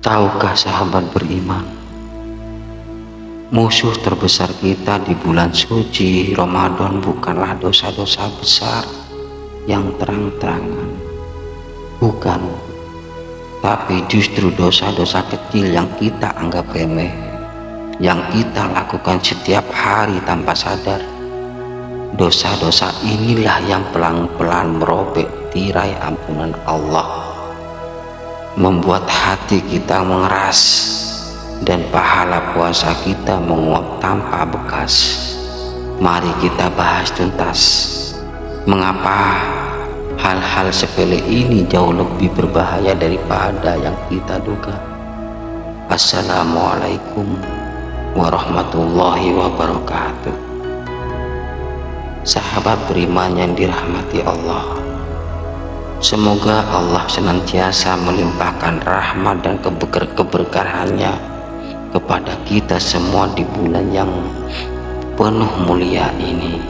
Tahukah sahabat beriman, musuh terbesar kita di bulan suci Ramadan bukanlah dosa-dosa besar yang terang-terangan, bukan, tapi justru dosa-dosa kecil yang kita anggap remeh, yang kita lakukan setiap hari tanpa sadar. Dosa-dosa inilah yang pelan-pelan merobek tirai ampunan Allah, membuat hati kita mengeras dan pahala puasa kita menguap tanpa bekas. Mari kita bahas tuntas mengapa hal-hal sepele ini jauh lebih berbahaya daripada yang kita duga. Assalamualaikum warahmatullahi wabarakatuh. Sahabat beriman yang dirahmati Allah, semoga Allah senantiasa melimpahkan rahmat dan keberkahannya kepada kita semua di bulan yang penuh mulia ini.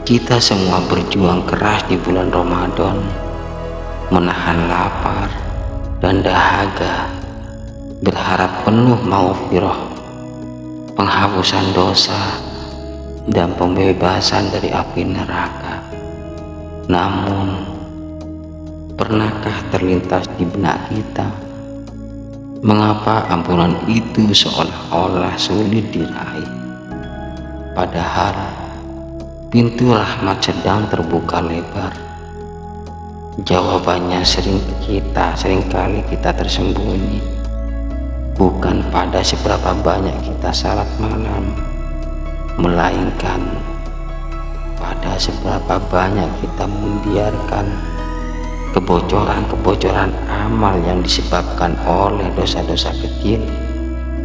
Kita semua berjuang keras di bulan Ramadan, menahan lapar dan dahaga, berharap penuh maghfirah, penghapusan dosa, dan pembebasan dari api neraka. Namun, pernahkah terlintas di benak kita mengapa ampunan itu seolah-olah sulit diraih, padahal pintu rahmat sedang terbuka lebar? Jawabannya seringkali kita tersembunyi, bukan pada seberapa banyak kita salat malam, melainkan pada seberapa banyak kita membiarkan kebocoran-kebocoran amal yang disebabkan oleh dosa-dosa kecil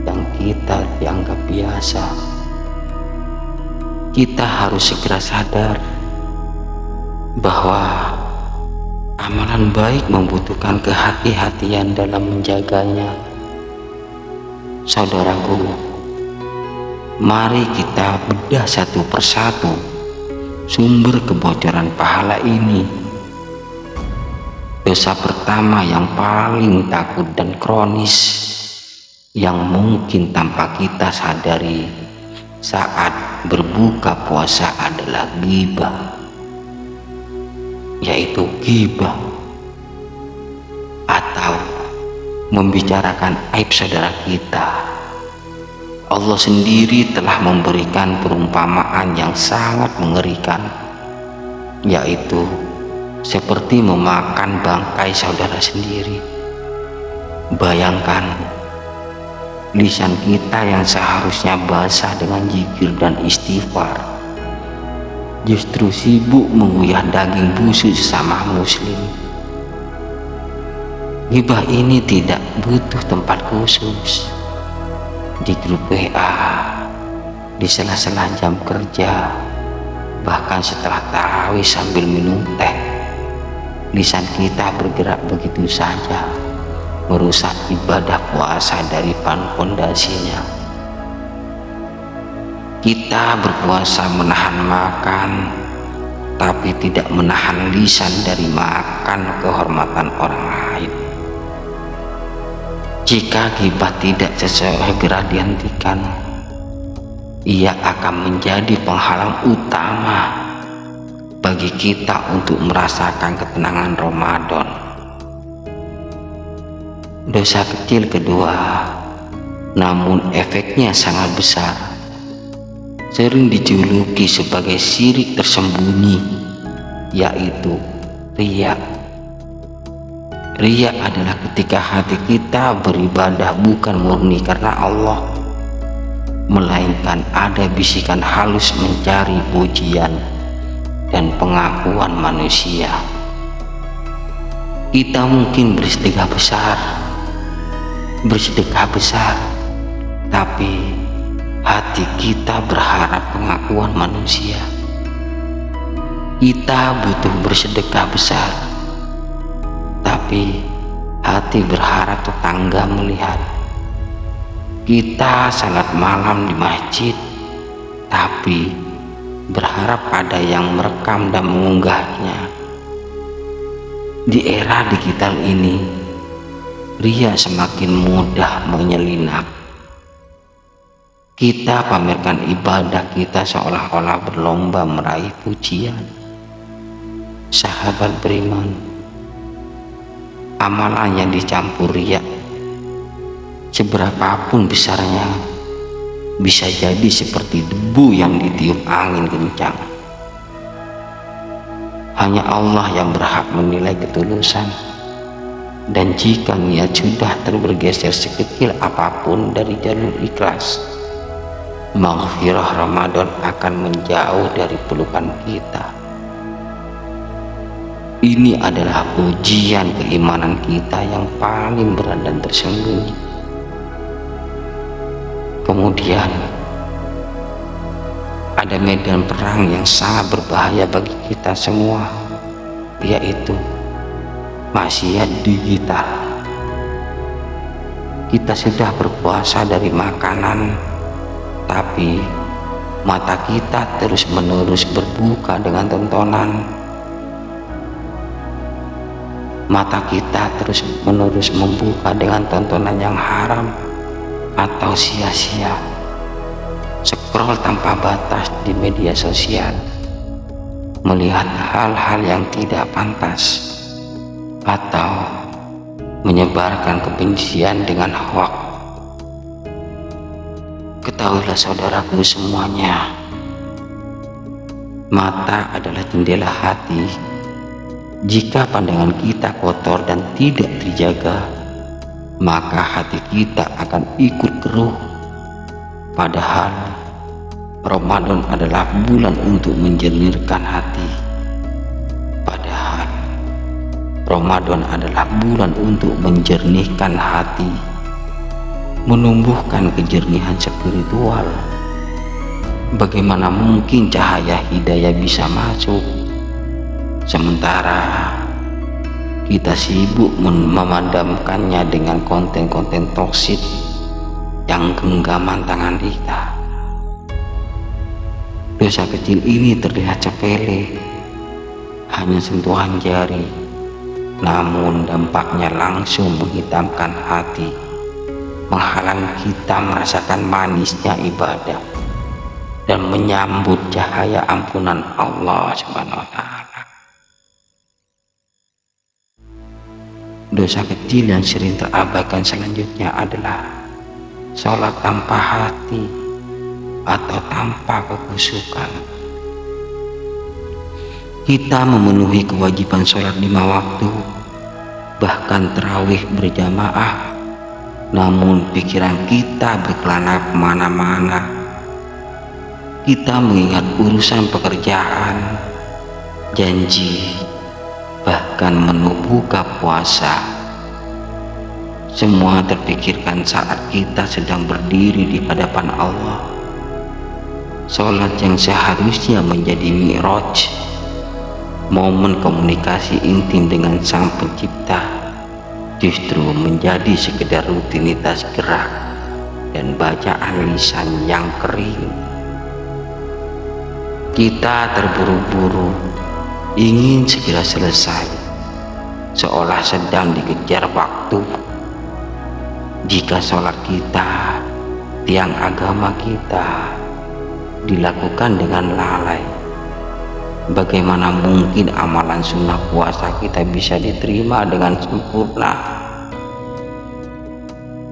yang kita dianggap biasa. Kita harus segera sadar bahwa amalan baik membutuhkan kehati-hatian dalam menjaganya. Saudaraku, mari kita bedah satu persatu sumber kebocoran pahala ini. Dosa pertama yang paling takut dan kronis yang mungkin tanpa kita sadari saat berbuka puasa adalah ghibah, yaitu ghibah atau membicarakan aib saudara kita. Allah sendiri telah memberikan perumpamaan yang sangat mengerikan, yaitu seperti memakan bangkai saudara sendiri. Bayangkan, lisan kita yang seharusnya basah dengan zikir dan istighfar justru sibuk mengunyah daging busuk sesama muslim. Ghibah ini tidak butuh tempat khusus. Di grup WA, di sela-sela jam kerja, bahkan setelah tarawih sambil minum teh, lisan kita bergerak begitu saja, merusak ibadah puasa dari pondasinya. Kita berpuasa menahan makan, tapi tidak menahan lisan dari makan kehormatan orang lain. Jika ghibah tidak segera dihentikan, ia akan menjadi penghalang utama bagi kita untuk merasakan ketenangan Ramadan. Dosa kecil kedua, namun efeknya sangat besar, sering dijuluki sebagai syirik tersembunyi, yaitu riya. Riya adalah ketika hati kita beribadah bukan murni karena Allah, melainkan ada bisikan halus mencari pujian dan pengakuan manusia. Kita mungkin bersedekah besar, tapi hati kita berharap pengakuan manusia. Kita butuh bersedekah besar, tapi hati berharap tetangga melihat. Kita salat malam di masjid, tapi berharap ada yang merekam dan mengunggahnya. Di era digital ini, ria semakin mudah menyelinap. Kita pamerkan ibadah kita seolah-olah berlomba meraih pujian. Sahabat beriman, amalan yang dicampur riya, seberapapun besarnya, bisa jadi seperti debu yang ditiup angin kencang. Hanya Allah yang berhak menilai ketulusan, dan jika niat sudah bergeser sekecil apapun dari jalur ikhlas, maghfirah Ramadan akan menjauh dari pelukan kita. Ini adalah ujian keimanan kita yang paling berat dan tersembunyi. Kemudian ada medan perang yang sangat berbahaya bagi kita semua, yaitu maksiat digital. Kita sudah berpuasa dari makanan, tapi mata kita terus-menerus berbuka dengan tontonan. Mata kita terus-menerus membuka dengan tontonan yang haram atau sia-sia. Scroll tanpa batas di media sosial, melihat hal-hal yang tidak pantas, atau menyebarkan kebencian dengan hoax. Ketahuilah saudaraku semuanya, mata adalah jendela hati. Jika pandangan kita kotor dan tidak terjaga, maka hati kita akan ikut keruh. Padahal Ramadan adalah bulan untuk menjernihkan hati. Padahal Ramadan adalah bulan untuk menjernihkan hati, menumbuhkan kejernihan spiritual. Bagaimana mungkin cahaya hidayah bisa masuk, sementara kita sibuk memadamkannya dengan konten-konten toksik yang genggaman tangan kita. Dosa kecil ini terlihat sepele, hanya sentuhan jari, namun dampaknya langsung menghitamkan hati, menghalang kita merasakan manisnya ibadah dan menyambut cahaya ampunan Allah Subhanahu wa Ta'ala. Dosa kecil yang sering terabaikan selanjutnya adalah sholat tanpa hati atau tanpa kekhusyukan. Kita memenuhi kewajiban sholat 5 waktu, bahkan tarawih berjamaah, namun pikiran kita berkelana kemana-mana. Kita mengingat urusan pekerjaan, janji, bahkan menu buka puasa. Semua terpikirkan saat kita sedang berdiri di hadapan Allah. Sholat yang seharusnya menjadi mi'raj, momen komunikasi intim dengan Sang Pencipta, justru menjadi sekedar rutinitas gerak dan bacaan lisan yang kering. Kita terburu-buru ingin segera selesai, seolah sedang dikejar waktu. Jika sholat kita, tiang agama kita, dilakukan dengan lalai, bagaimana mungkin amalan sunnah puasa kita bisa diterima dengan sempurna?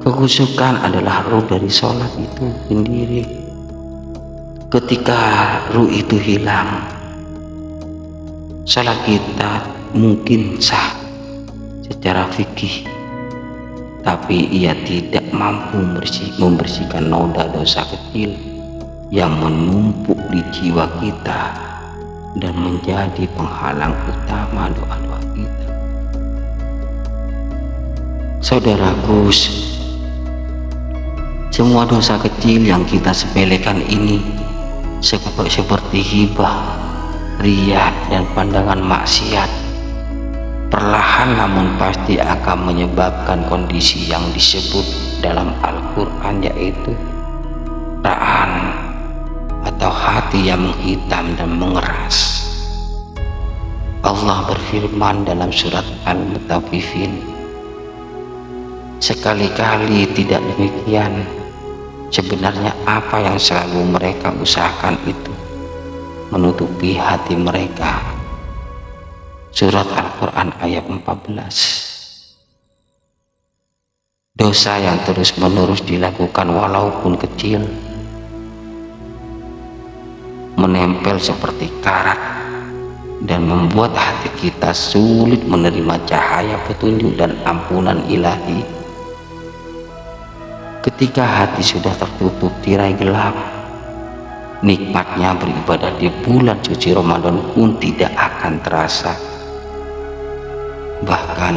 Kekhusyukan adalah ruh dari sholat itu sendiri. Ketika ruh itu hilang, sholat kita mungkin sah secara fikih, tapi ia tidak mampu membersihkan noda dosa kecil yang menumpuk di jiwa kita dan menjadi penghalang utama doa-doa kita. Saudaraku, semua dosa kecil yang kita sepelekan ini seperti hibah, riya, dan pandangan maksiat, perlahan namun pasti akan menyebabkan kondisi yang disebut dalam Al-Quran, yaitu ra'an atau hati yang menghitam dan mengeras. Allah berfirman dalam surat Al-Mutaffifin, Sekali-kali tidak demikian. Sebenarnya apa yang selalu mereka usahakan itu menutupi hati mereka. Surat Al-Quran ayat 14. Dosa yang terus-menerus dilakukan walaupun kecil menempel seperti karat dan membuat hati kita sulit menerima cahaya petunjuk dan ampunan ilahi. Ketika hati sudah tertutup tirai gelap, nikmatnya beribadah di bulan suci Ramadan pun tidak akan terasa. Bahkan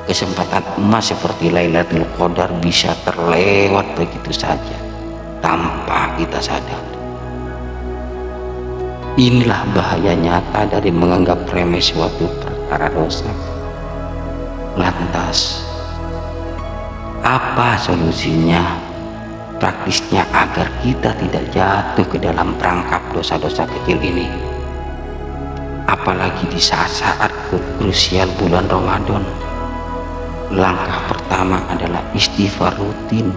kesempatan emas seperti Lailatul Qadar bisa terlewat begitu saja tanpa kita sadar. Inilah bahaya nyata dari menganggap remeh suatu perkara dosa. Lantas, apa solusinya praktisnya agar kita tidak jatuh ke dalam perangkap dosa-dosa kecil ini? Apalagi di saat-saat krusial bulan Ramadan. Langkah pertama adalah istighfar rutin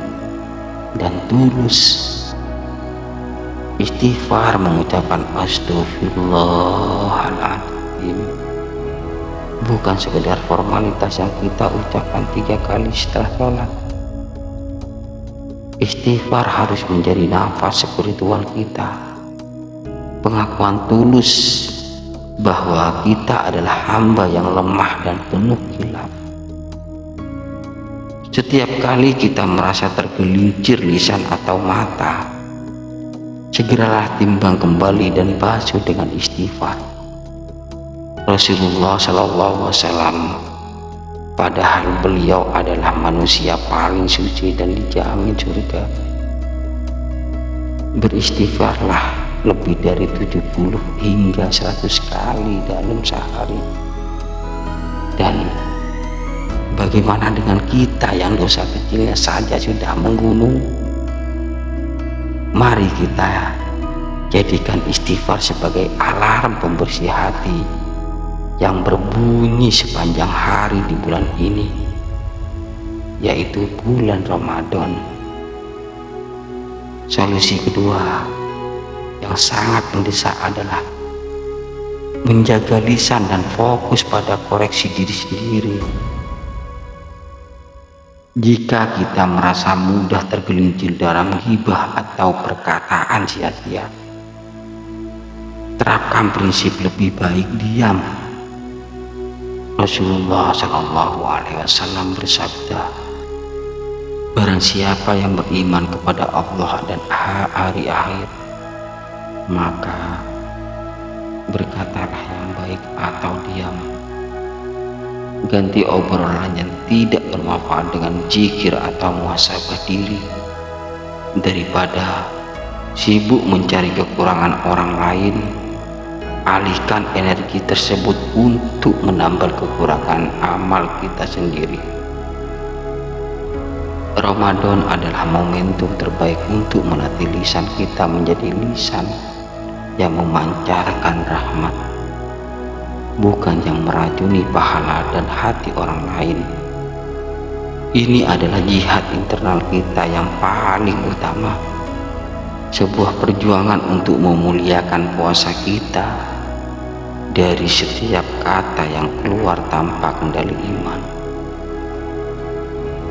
dan tulus. Istighfar mengucapkan astagfirullahaladzim bukan sekedar formalitas yang kita ucapkan 3 kali setelah sholat. Istighfar harus menjadi nafas spiritual kita, pengakuan tulus bahwa kita adalah hamba yang lemah dan penuh khilaf. Setiap kali kita merasa tergelincir lisan atau mata, segeralah timbang kembali dan basuh dengan istighfar. Rasulullah SAW, padahal beliau adalah manusia paling suci dan dijamin surga, beristighfarlah lebih dari 70 hingga 100 kali dalam sehari. Dan bagaimana dengan kita yang dosa kecilnya saja sudah menggunung? Mari kita jadikan istighfar sebagai alarm pembersih hati yang berbunyi sepanjang hari di bulan ini, yaitu bulan Ramadan. Solusi kedua yang sangat mendesak adalah menjaga lisan dan fokus pada koreksi diri sendiri. Jika kita merasa mudah tergelincir dalam ghibah atau perkataan sia-sia, terapkan prinsip lebih baik diam. Rasulullah SAW bersabda, barang siapa yang beriman kepada Allah dan hari akhir, maka berkatalah yang baik atau diam. Ganti obrolan yang tidak bermanfaat dengan zikir atau muhasabah diri, daripada sibuk mencari kekurangan orang lain. Alihkan energi tersebut untuk menambal kekurangan amal kita sendiri. Ramadan adalah momentum terbaik untuk melatih lisan kita menjadi lisan yang memancarkan rahmat, bukan yang meracuni pahala dan hati orang lain. Ini adalah jihad internal kita yang paling utama, sebuah perjuangan untuk memuliakan puasa kita dari setiap kata yang keluar tanpa kendali iman.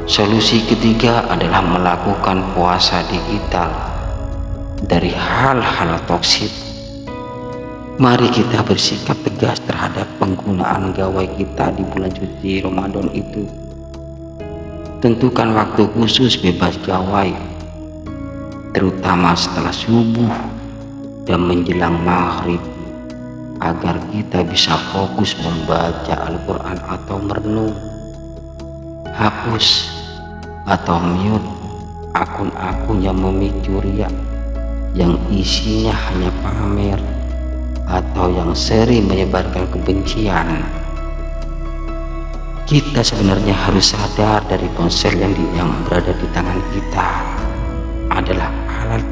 Solusi ketiga adalah melakukan puasa digital dari hal-hal toksik. Mari kita bersikap tegas terhadap penggunaan gawai kita di bulan suci Ramadan itu. Tentukan waktu khusus bebas gawai, terutama setelah subuh dan menjelang maghrib, agar kita bisa fokus membaca Al-Quran atau merenung. Hapus atau mute akun-akun yang memicu riya, yang isinya hanya pamer atau yang sering menyebarkan kebencian. Kita sebenarnya harus sadar dari ponsel yang berada di tangan kita adalah alat.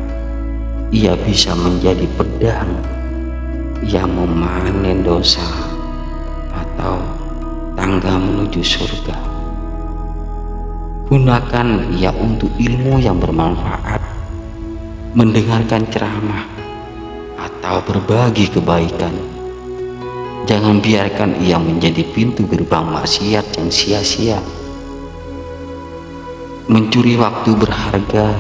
Ia bisa menjadi pedang yang memanen dosa atau tangga menuju surga. Gunakan ia untuk ilmu yang bermanfaat, mendengarkan ceramah, atau berbagi kebaikan. Jangan biarkan ia menjadi pintu gerbang maksiat yang sia-sia. Mencuri waktu berharga,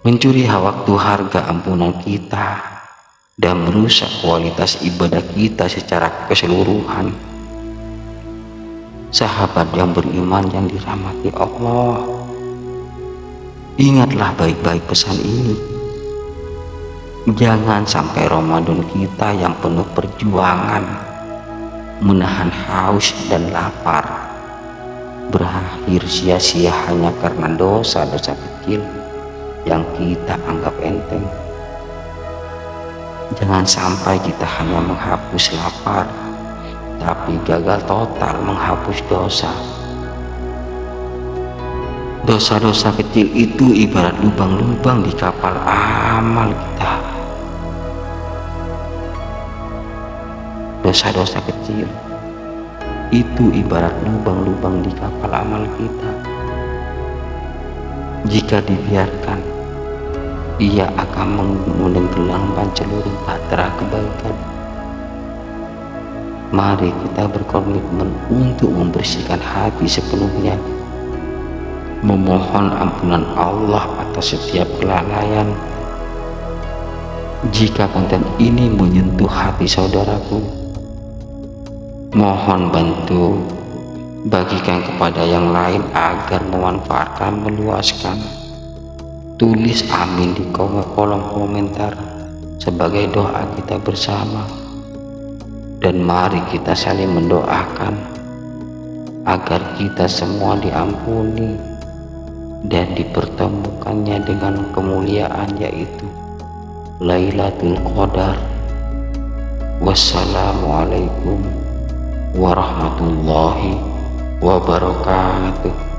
mencuri waktu harga ampunan kita, dan merusak kualitas ibadah kita secara keseluruhan. Sahabat yang beriman yang dirahmati Allah, ingatlah baik-baik pesan ini. Jangan sampai Ramadan kita yang penuh perjuangan, menahan haus dan lapar, berakhir sia-sia hanya karena dosa-dosa kecil yang kita anggap enteng. Jangan sampai kita hanya menghapus lapar, tapi gagal total menghapus dosa. Dosa-dosa kecil itu ibarat lubang-lubang di kapal amal kita. Dosa-dosa kecil itu ibarat lubang-lubang di kapal amal kita. Jika dibiarkan, ia akan menenggelamkan seluruh bahtera kebaikan. Mari kita berkomitmen untuk membersihkan hati sepenuhnya, memohon ampunan Allah atas setiap kelalaian. Jika konten ini menyentuh hati saudaraku, mohon bantu bagikan kepada yang lain agar memanfaatkan, meluaskan. Tulis amin di kolom komentar sebagai doa kita bersama, dan mari kita saling mendoakan agar kita semua diampuni dan dipertemukannya dengan kemuliaan, yaitu Lailatul Qadar. Wassalamualaikum warahmatullahi wabarakatuh.